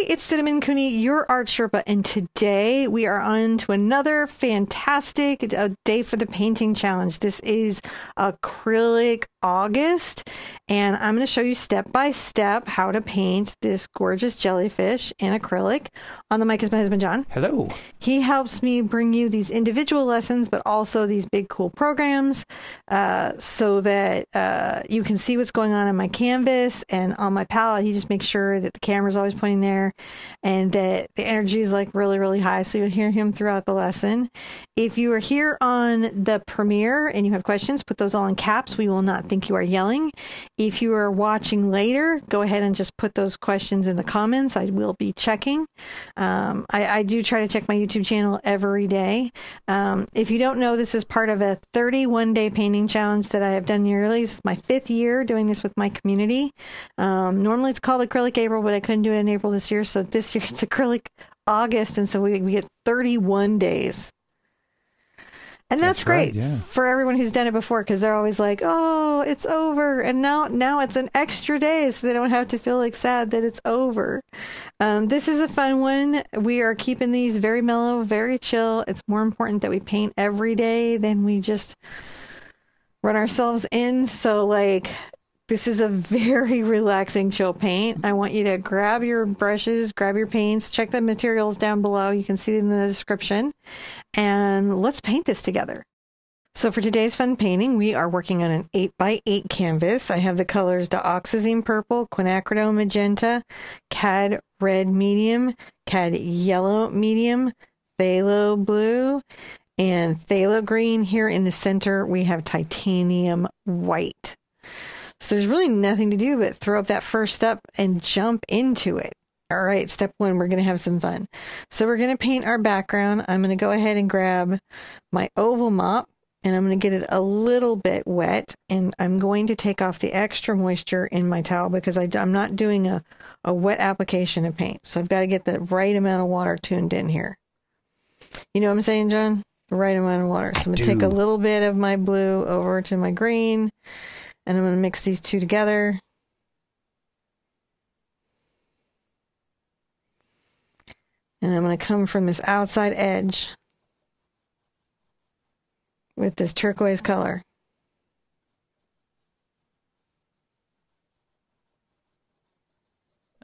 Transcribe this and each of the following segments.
it's Cinnamon Cooney, your Art Sherpa, and today we are on to another fantastic day for the painting challenge. This is Acrylic August, and I'm going to show you step by step how to paint this gorgeous jellyfish in acrylic. On the mic is my husband, John. Hello. He helps me bring you these individual lessons, but also these big, cool programs so that you can see what's going on my canvas and on my palette. He just makes sure that the camera's always pointing there and that the energy is like really, really high. So you'll hear him throughout the lesson. If you are here on the premiere and you have questions, put those all in caps. We will not think you are yelling. If you are watching later, go ahead and just put those questions in the comments. I will be checking. I do try to check my YouTube channel every day. If you don't know, this is part of a 31-day painting challenge that I have done yearly. This is my 5th year doing this with my community. Normally it's called Acrylic April, but I couldn't do it in April this year. So this year it's Acrylic August. And so we get 31 days. And that's great, right, yeah, for everyone who's done it before, because they're always like, oh, it's over. And now it's an extra day, so they don't have to feel like sad that it's over. This is a fun one. We are keeping these very mellow, very chill. It's more important that we paint every day than we just run ourselves in. So, like, this is a very relaxing, chill paint. I want you to grab your brushes, grab your paints, check the materials down below. You can see them in the description. And let's paint this together. So for today's fun painting, we are working on an 8x8 canvas. I have the colors Dioxazine Purple, Quinacridone Magenta, Cad Red Medium, Cad Yellow Medium, Phthalo Blue, and Phthalo Green. Here in the center, we have Titanium White. So there's really nothing to do but throw up that first step and jump into it. All right, step 1, we're going to have some fun. So we're going to paint our background. I'm going to go ahead and grab my oval mop, and I'm going to get it a little bit wet, and I'm going to take off the extra moisture in my towel because I'm not doing a wet application of paint. So I've got to get the right amount of water tuned in here. You know what I'm saying, John? The right amount of water. So I'm going to take a little bit of my blue over to my green, and I'm going to mix these two together. And I'm going to come from this outside edge with this turquoise color.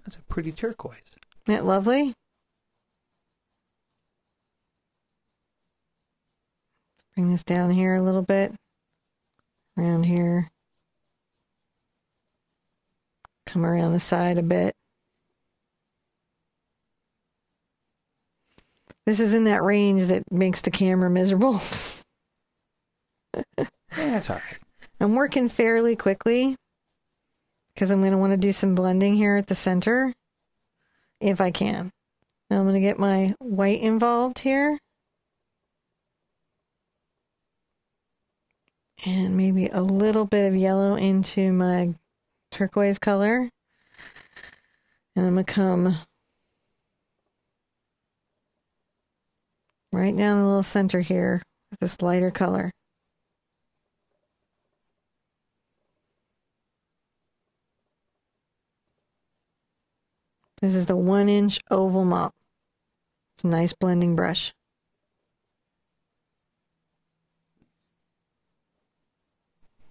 That's a pretty turquoise. Isn't it lovely? Bring this down here a little bit. Around here. Come around the side a bit. This is in that range that makes the camera miserable. Yeah, that's all right. I'm working fairly quickly because I'm going to want to do some blending here at the center if I can. Now I'm going to get my white involved here. And maybe a little bit of yellow into my turquoise color. And I'm going to come right down the little center here with this lighter color. This is the 1-inch oval mop. It's a nice blending brush.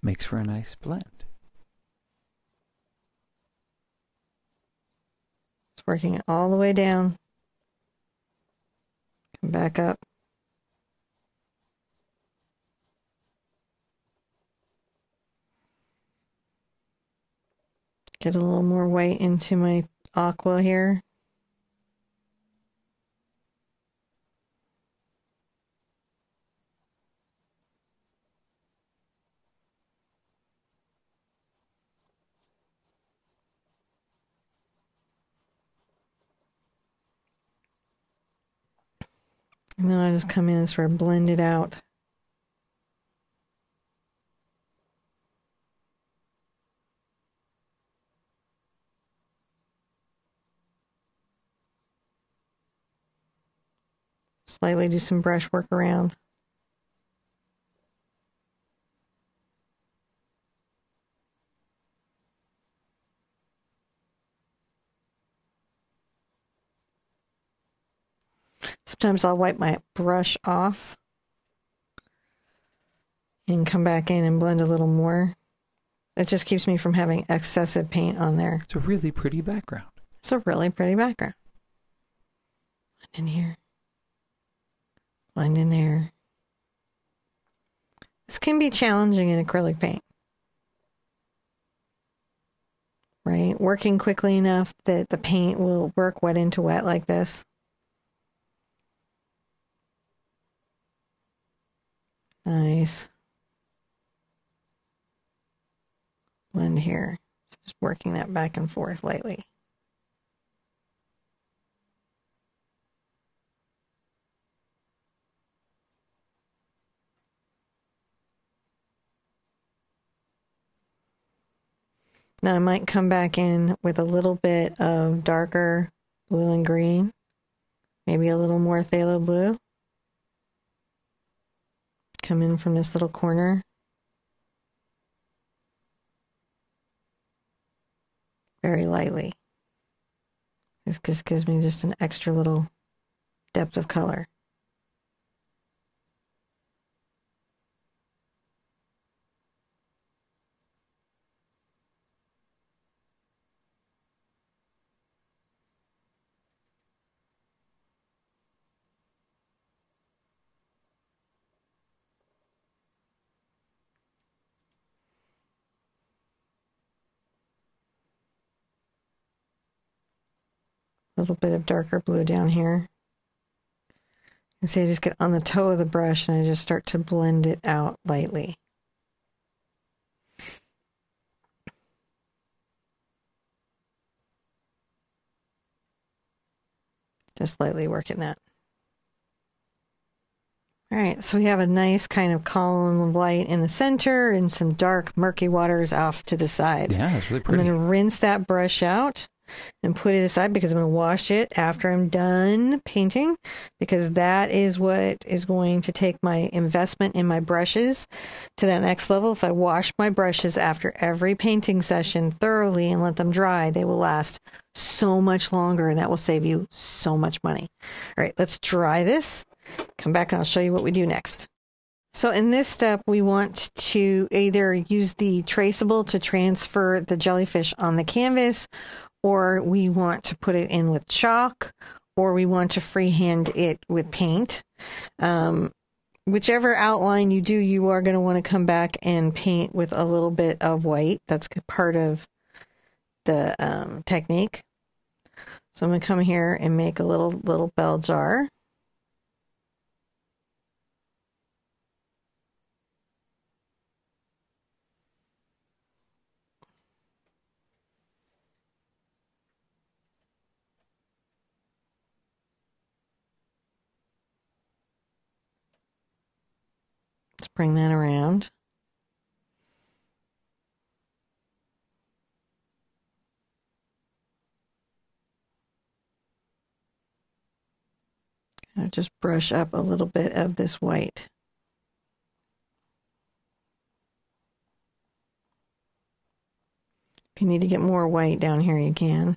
Makes for a nice blend. It's working it all the way down. Come back up. Get a little more white into my aqua here. And then I just come in and sort of blend it out. Slightly do some brush work around. Sometimes I'll wipe my brush off and come back in and blend a little more. It just keeps me from having excessive paint on there. It's a really pretty background. It's a really pretty background. Blend in here. Blend in there. This can be challenging in acrylic paint. Right? Working quickly enough that the paint will work wet into wet like this. Nice. Blend here. Just working that back and forth lightly. Now I might come back in with a little bit of darker blue and green. Maybe a little more phthalo blue. Come in from this little corner. Very lightly. This just gives me just an extra little depth of color. A little bit of darker blue down here. And see, I just get on the toe of the brush and I just start to blend it out lightly. Just lightly working that. All right, so we have a nice kind of column of light in the center and some dark murky waters off to the sides. Yeah, it's really pretty. I'm going to rinse that brush out and put it aside because I'm going to wash it after I'm done painting, because that is what is going to take my investment in my brushes to that next level. If I wash my brushes after every painting session thoroughly and let them dry, they will last so much longer, and that will save you so much money. All right, let's dry this. Come back and I'll show you what we do next. So in this step, we want to either use the traceable to transfer the jellyfish on the canvas, or we want to put it in with chalk, or we want to freehand it with paint. Whichever outline you do, you are going to want to come back and paint with a little bit of white. That's part of the technique. So I'm going to come here and make a little bell jar. Let's bring that around. I'll just brush up a little bit of this white. If you need to get more white down here, you can.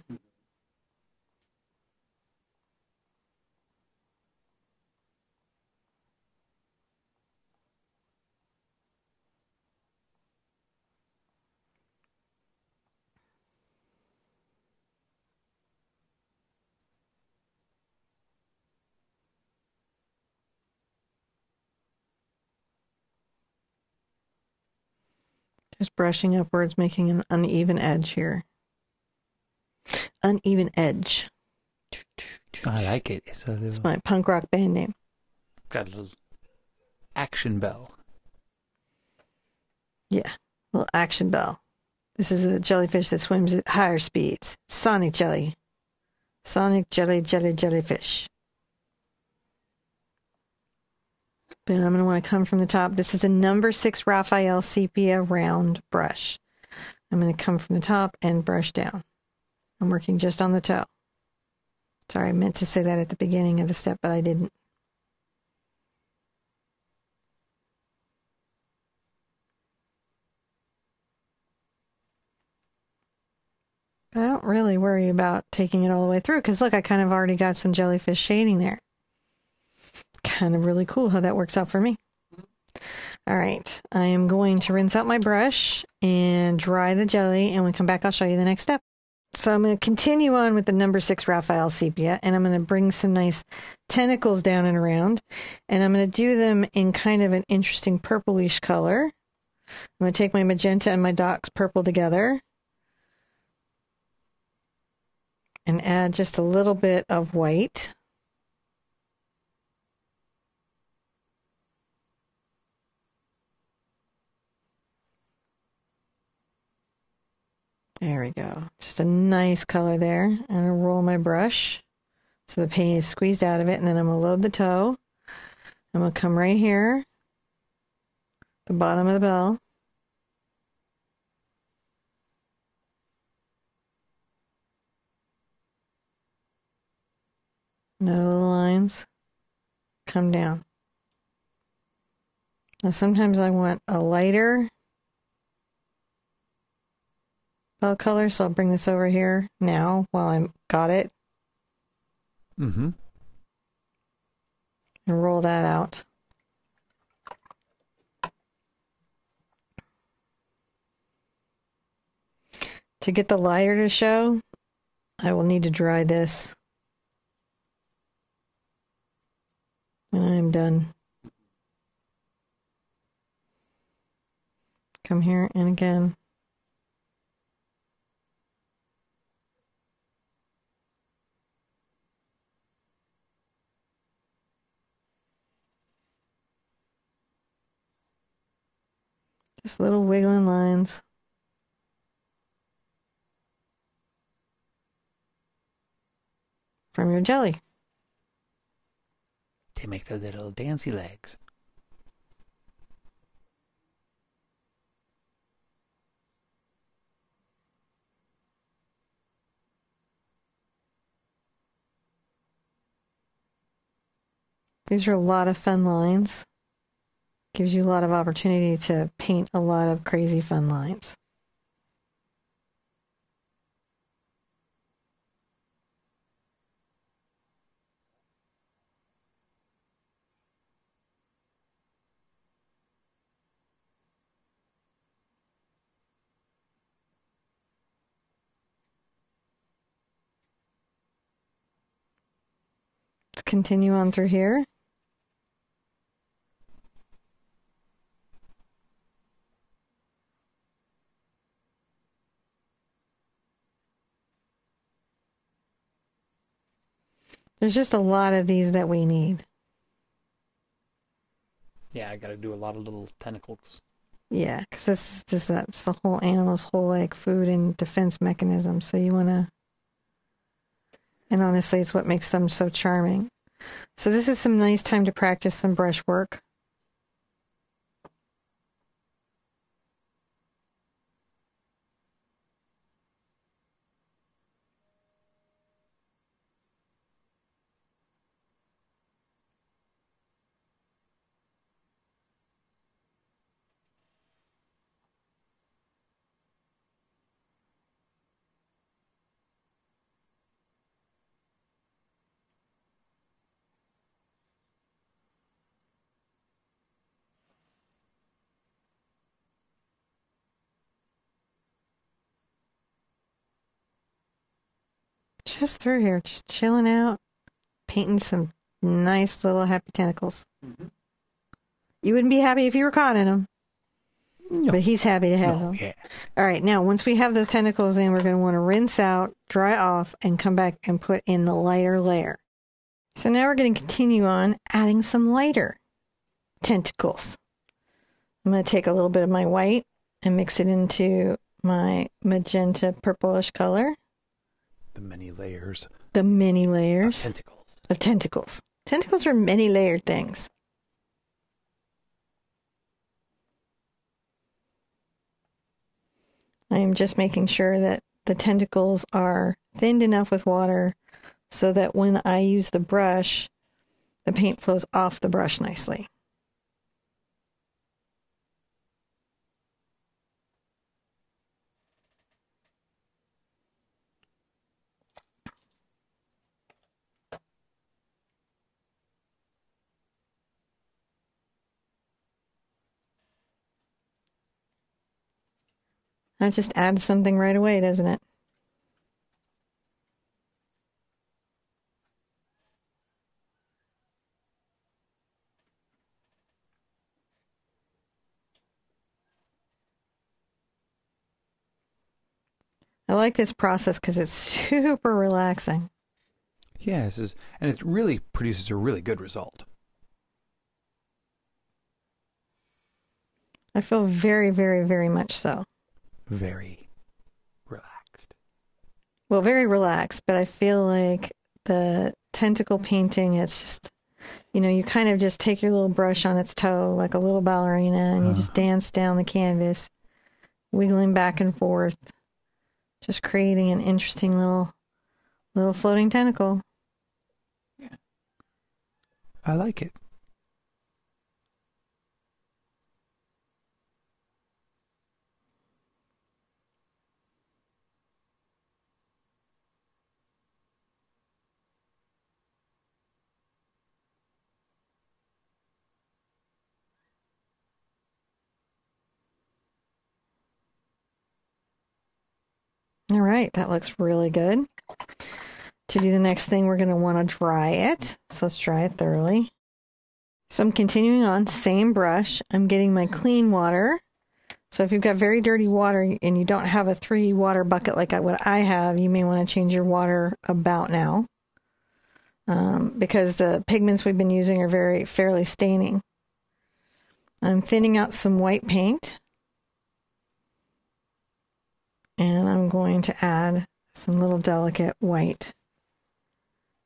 Just brushing upwards, making an uneven edge here. Uneven edge. I like it. It's It's my punk rock band name. got a little action bell. Yeah, little action bell. This is a jellyfish that swims at higher speeds. Sonic jelly. Sonic jellyfish. Then I'm going to want to come from the top. This is a number 6 Raphael sepia round brush. I'm going to come from the top and brush down. I'm working just on the toe. Sorry, I meant to say that at the beginning of the step, but I didn't. But I don't really worry about taking it all the way through, because look, I kind of already got some jellyfish shading there. kind of really cool how that works out for me. All right, I am going to rinse out my brush and dry the jelly, and when we come back, I'll show you the next step. So I'm going to continue on with the number 6 Raphael sepia, and I'm going to bring some nice tentacles down and around, and I'm going to do them in kind of an interesting purplish color. I'm going to take my magenta and my Doc's purple together and add just a little bit of white. There we go. Just a nice color there. I'm going to roll my brush so the paint is squeezed out of it, and then I'm going to load the toe. I'm going to come right here, the bottom of the bell. Now the lines come down. Now sometimes I want a lighter bell color, so I'll bring this over here now while I'm got it. Mm-hmm. And roll that out. To get the lighter to show, I will need to dry this when I'm done. Come here and again. Just little wiggling lines. From your jelly. They make the little dancy legs. These are a lot of fun lines. Gives you a lot of opportunity to paint a lot of crazy fun lines. Let's continue on through here. There's just a lot of these that we need. Yeah, I gotta do a lot of little tentacles. Yeah, because that's the whole animal's whole like food and defense mechanism. So you want to, and honestly, it's what makes them so charming. So this is some nice time to practice some brush work. Just through here, just chilling out, painting some nice little happy tentacles. Mm-hmm. You wouldn't be happy if you were caught in them. No. But he's happy to have them. Yeah. All right, now once we have those tentacles in, we're going to want to rinse out, dry off, and come back and put in the lighter layer. So now we're going to continue on adding some lighter tentacles. I'm going to take a little bit of my white and mix it into my magenta purplish color. The many layers. The many layers of tentacles. Of tentacles. Tentacles are many layered things. I am just making sure that the tentacles are thinned enough with water so that when I use the brush, the paint flows off the brush nicely. That just adds something right away, doesn't it? I like this process because it's super relaxing. Yeah, and it really produces a really good result. I feel very, very, very much so. Very relaxed. Well, very relaxed, but I feel like the tentacle painting, it's just, you kind of just take your little brush on its toe like a little ballerina and you just dance down the canvas, wiggling back and forth, just creating an interesting little floating tentacle. Yeah. I like it. All right, that looks really good. To do the next thing, we're going to want to dry it. So let's dry it thoroughly. So I'm continuing on, same brush. I'm getting my clean water. So if you've got very dirty water and you don't have a 3 water bucket like what I have, you may want to change your water about now. Because the pigments we've been using are fairly staining. I'm thinning out some white paint. And I'm going to add some little delicate white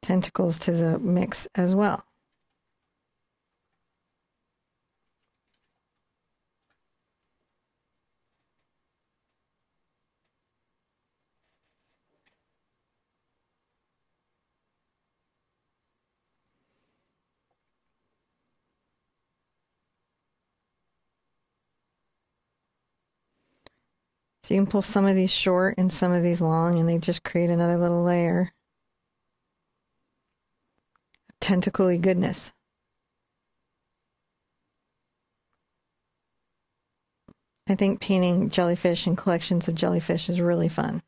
tentacles to the mix as well. So you can pull some of these short and some of these long, and they just create another little layer of tentacle-y goodness. I think painting jellyfish and collections of jellyfish is really fun.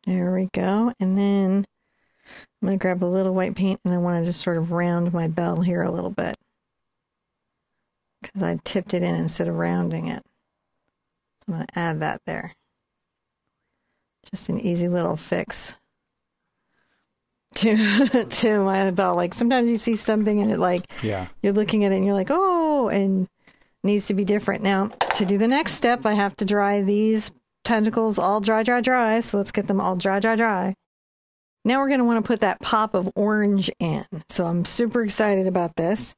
There we go. And then I'm going to grab a little white paint and I want to just sort of round my bell here a little bit. Because I tipped it in instead of rounding it. So I'm going to add that there. Just an easy little fix to my bell. Like sometimes you see something and you're looking at it and you're like, oh, and it needs to be different. Now, to do the next step, I have to dry these tentacles all dry. So let's get them all dry. Now we're going to want to put that pop of orange in. So I'm super excited about this.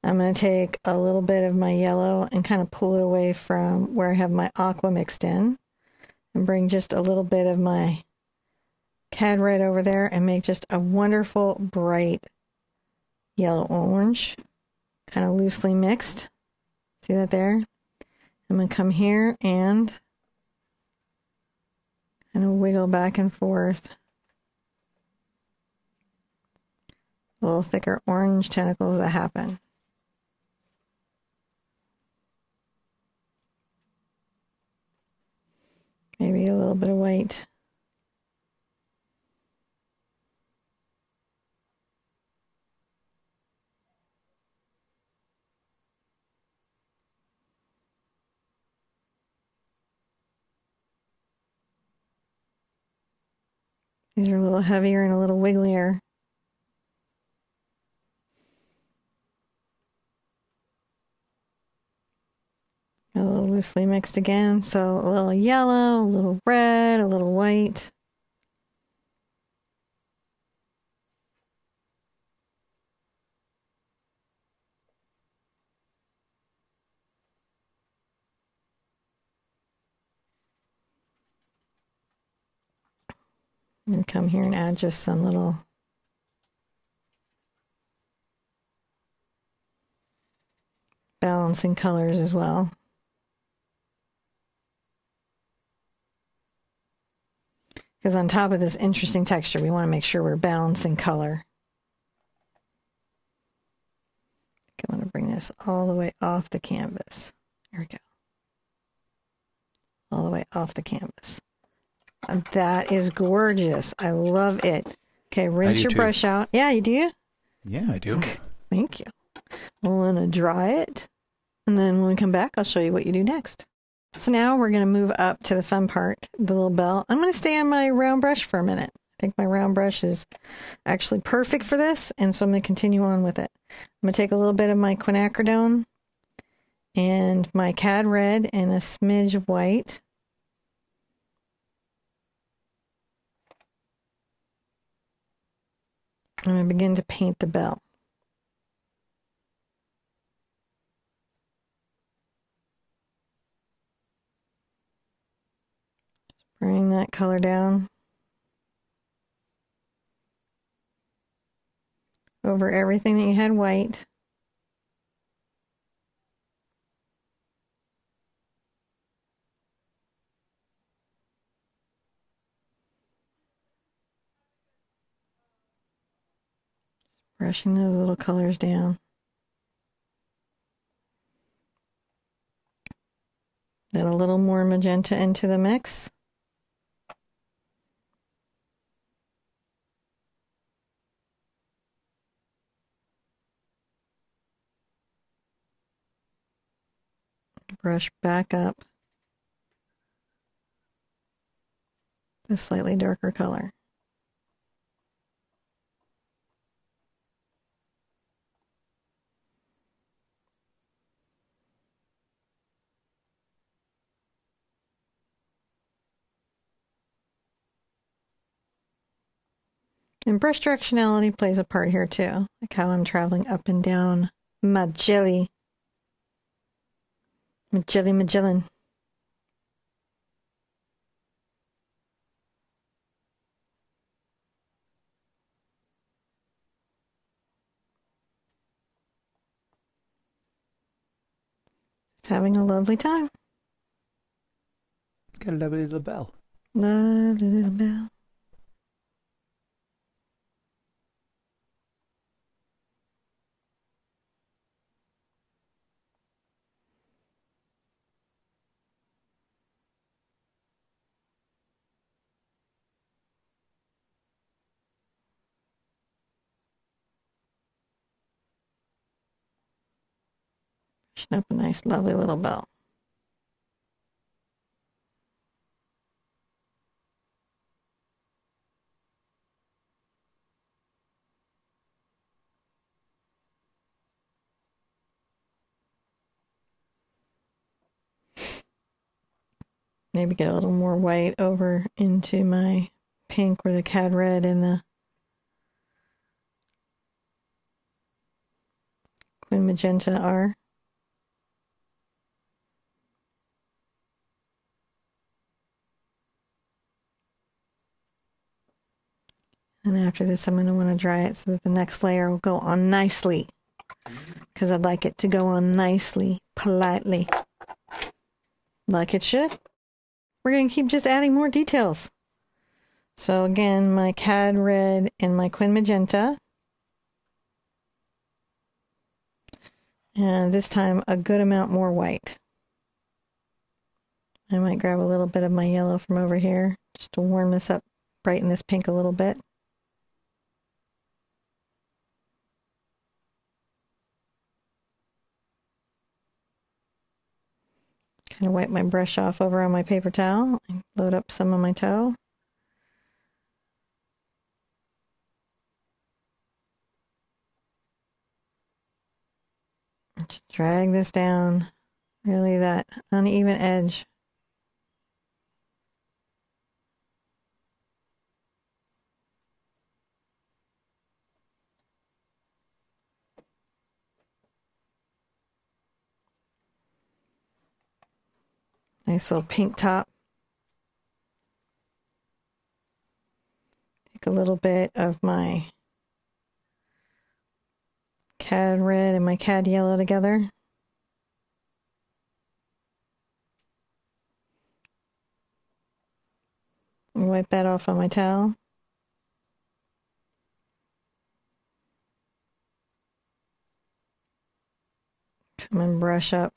I'm going to take a little bit of my yellow and kind of pull it away from where I have my aqua mixed in and bring just a little bit of my cad red over there and make just a wonderful bright yellow orange, kind of loosely mixed. See that there? I'm going to come here and kind of wiggle back and forth. A little thicker orange tentacles that happen. Maybe a little bit of white. These are a little heavier and a little wigglier. A little loosely mixed again, so a little yellow, a little red, a little white. And come here and add just some little bell balancing colors as well. Because on top of this interesting texture, we want to make sure we're balancing color. I want to bring this all the way off the canvas. There we go. All the way off the canvas. And that is gorgeous. I love it. Okay, rinse your brush out. Yeah, you do? Yeah, I do. Okay, thank you. I want to dry it. And then when we come back, I'll show you what you do next. So now we're going to move up to the fun part, the little bell. I'm going to stay on my round brush for a minute. I think my round brush is actually perfect for this, and so I'm going to continue on with it. I'm going to take a little bit of my quinacridone and my cad red and a smidge of white. I'm going to begin to paint the bell. Bring that color down over everything that you had white. Brushing those little colors down. Then a little more magenta into the mix. Brush back up the slightly darker color. And brush directionality plays a part here too, like how I'm traveling up and down my jelly. Magellan. Just having a lovely time. It's got a lovely little bell. Lovely little bell. Up a nice, lovely little bell. Maybe get a little more white over into my pink where the cad red and the quin magenta are. And after this, I'm going to want to dry it so that the next layer will go on nicely. Because I'd like it to go on nicely, politely, like it should. We're going to keep just adding more details. So again, my cad red and my quin magenta. And this time, a good amount more white. I might grab a little bit of my yellow from over here just to warm this up, brighten this pink a little bit. Kind of wipe my brush off over on my paper towel and load up some of my toe. Just drag this down, really that uneven edge. Nice little pink top. Take a little bit of my cad red and my cad yellow together. wipe that off on my towel. Come and brush up.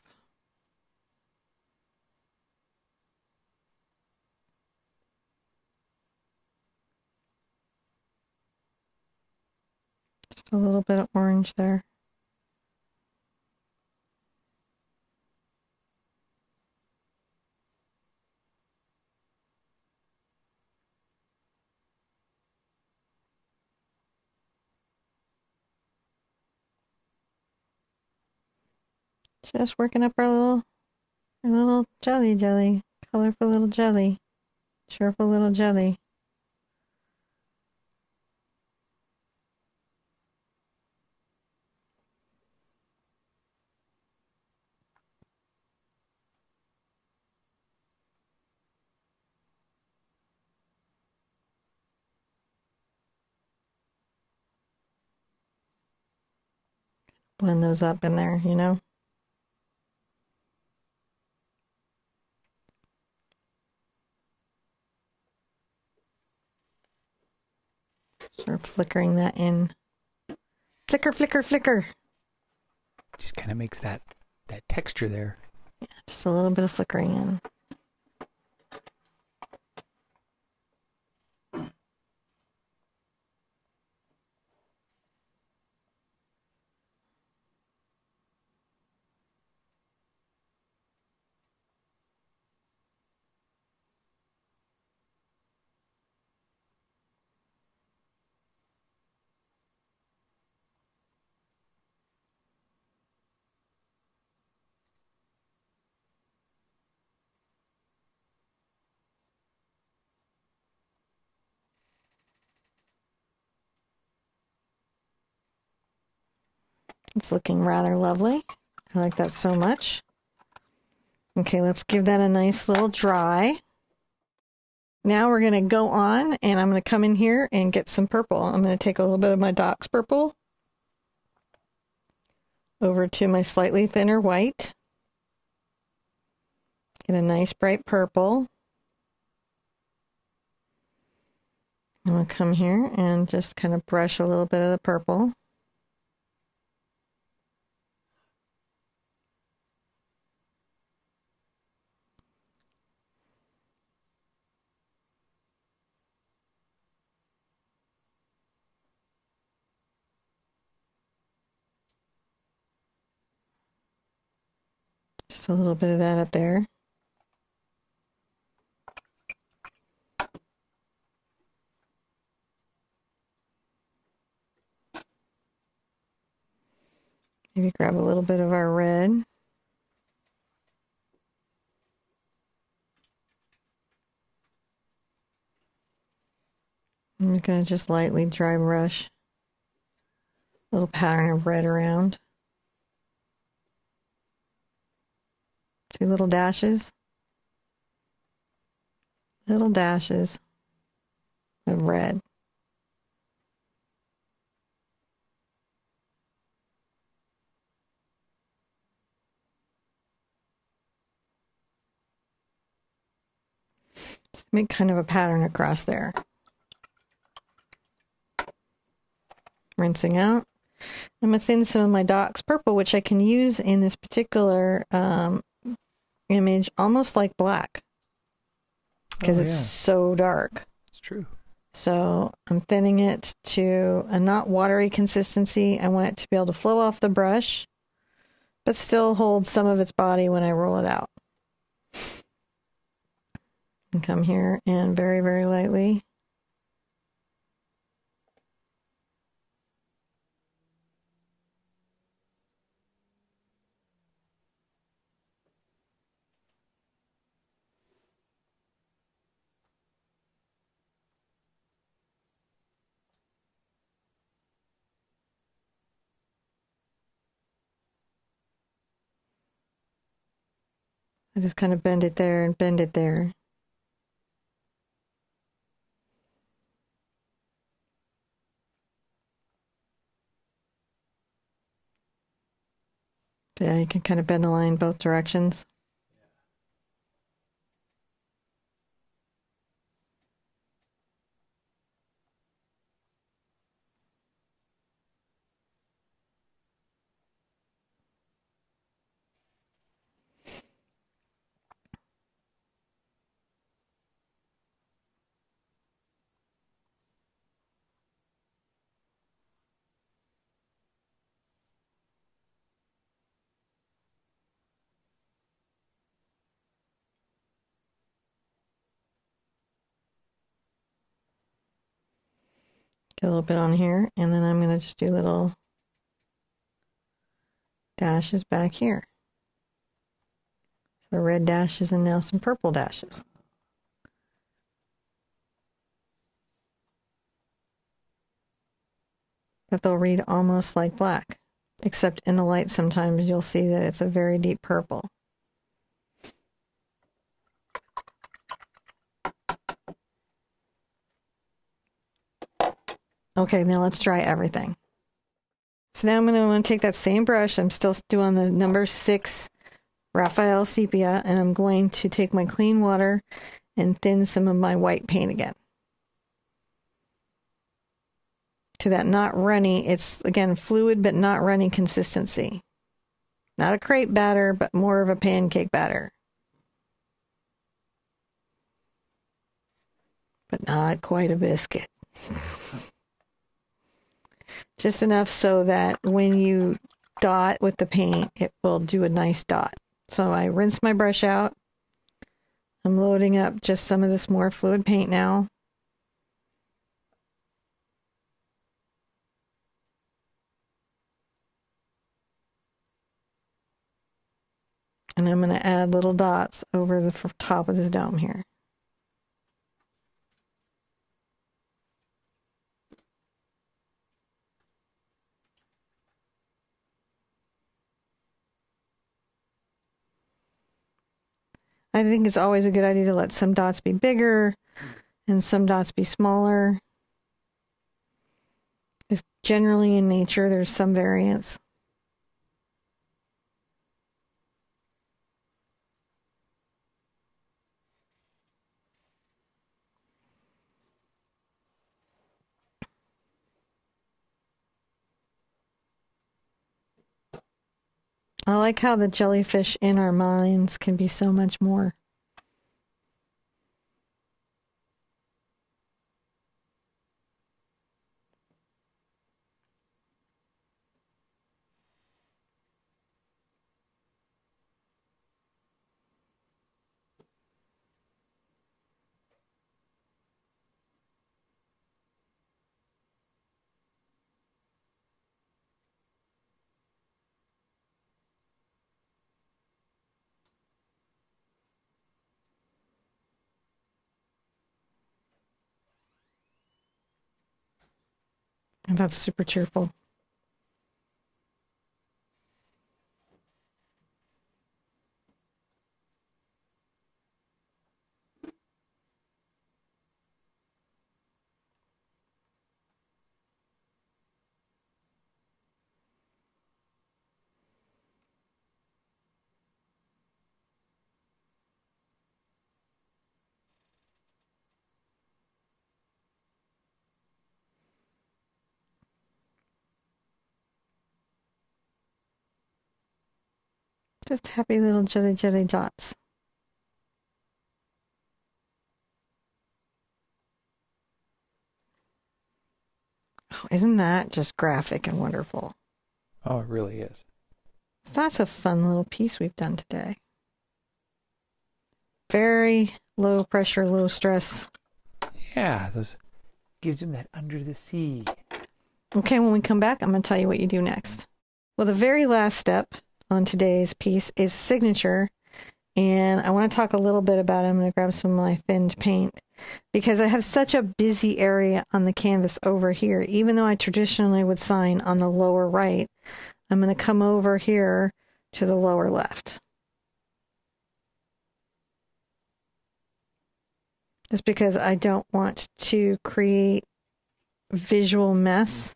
Just a little bit of orange there. Just working up our little jelly. Colorful little jelly. Cheerful little jelly. Blend those up in there, you know? Sort of flickering that in. Flicker, flicker, flicker. Just kind of makes that texture there. Yeah, just a little bit of flickering in. It's looking rather lovely. I like that so much. Okay, let's give that a nice little dry. Now we're going to go on, and I'm going to come in here and get some purple. I'm going to take a little bit of my Doc's purple over to my slightly thinner white. Get a nice bright purple. I'm going to come here and just kind of brush a little bit of the purple. Just a little bit of that up there. Maybe grab a little bit of our red. I'm going to just lightly dry brush a little pattern of red around. See little dashes? Little dashes of red. Just make kind of a pattern across there. Rinsing out. I'm going to thin some of my Doc's purple, which I can use in this particular image almost like black because it's so dark. It's true. So I'm thinning it to a not watery consistency. I want it to be able to flow off the brush, but still hold some of its body when I roll it out. And come here and very, very lightly. I just kind of bend it there and bend it there. So yeah, you can kind of bend the line both directions. a little bit on here, and then I'm going to just do little dashes back here. The red dashes and now some purple dashes. But they'll read almost like black, except in the light sometimes you'll see that it's a very deep purple. Okay, now let's dry everything. So now I'm going to want to take that same brush. I'm still doing the number 6 Raphael Sepia, and I'm going to take my clean water and thin some of my white paint again. To that not runny, it's again fluid but not runny consistency. Not a crepe batter, but more of a pancake batter. But not quite a biscuit. Just enough so that when you dot with the paint, it will do a nice dot. So I rinse my brush out. I'm loading up just some of this more fluid paint now. And I'm going to add little dots over the top of this dome here. I think it's always a good idea to let some dots be bigger and some dots be smaller. If generally in nature there's some variance. I like how the jellyfish in our minds can be so much more. And that's super cheerful. Just happy little jelly jelly dots. Oh, isn't that just graphic and wonderful? Oh, it really is. So that's a fun little piece we've done today. Very low pressure, low stress. Yeah, those gives him that under the sea. Okay, when we come back, I'm going to tell you what you do next. Well, the very last step on today's piece is signature, and I want to talk a little bit about it. I'm going to grab some of my thinned paint because I have such a busy area on the canvas over here. Even though I traditionally would sign on the lower right, I'm going to come over here to the lower left. Just because I don't want to create visual mess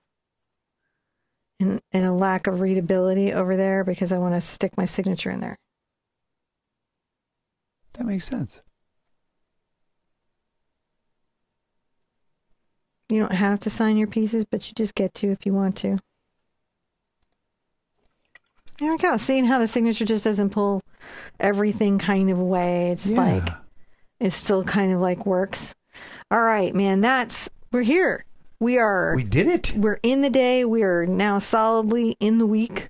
and a lack of readability over there, because I want to stick my signature in there. That makes sense. You don't have to sign your pieces, but you just get to if you want to. There we go. Seeing how the signature just doesn't pull everything kind of away. It's like, it still kind of like works. All right, man, we're here. We did it. We're in the day. We are now solidly in the week,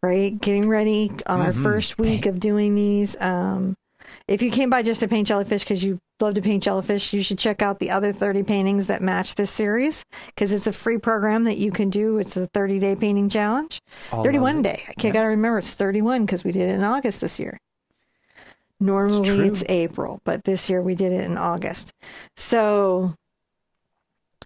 right? Getting ready on our first week of doing these. If you came by just to paint jellyfish because you love to paint jellyfish, you should check out the other 30 paintings that match this series, because it's a free program that you can do. It's a 30-day painting challenge. 31 day. I got to remember it's 31 because we did it in August this year. Normally it's April, but this year we did it in August. So,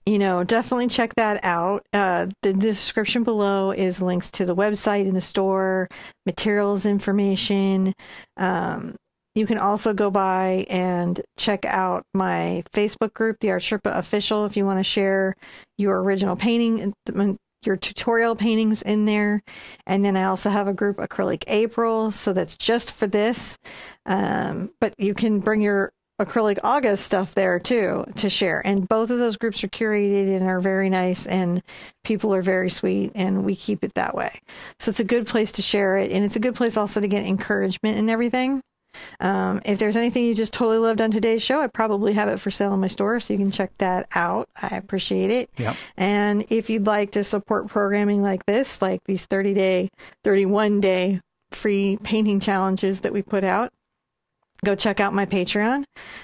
definitely check that out. The description below is links to the website and the store, materials information. You can also go by and check out my Facebook group, the Art Sherpa Official, if you want to share your original painting, your tutorial paintings in there. And then I also have a group, Acrylic April, so that's just for this. But you can bring your Acrylic August stuff there too to share. And both of those groups are curated and are very nice, and people are very sweet, and we keep it that way. So it's a good place to share it, and it's a good place also to get encouragement and everything. If there's anything you just totally loved on today's show, I probably have it for sale in my store, so you can check that out. I appreciate it. Yep. And if you'd like to support programming like this, like these 30-day, 31-day free painting challenges that we put out, go check out my Patreon.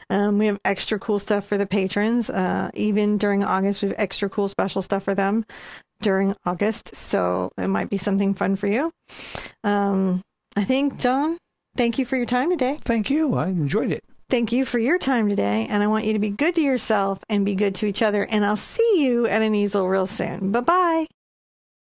We have extra cool stuff for the patrons. Even during August, we have extra cool special stuff for them during August. So it might be something fun for you. I think, John, thank you for your time today. Thank you. I enjoyed it. Thank you for your time today. And I want you to be good to yourself and be good to each other. And I'll see you at an easel real soon. Bye-bye.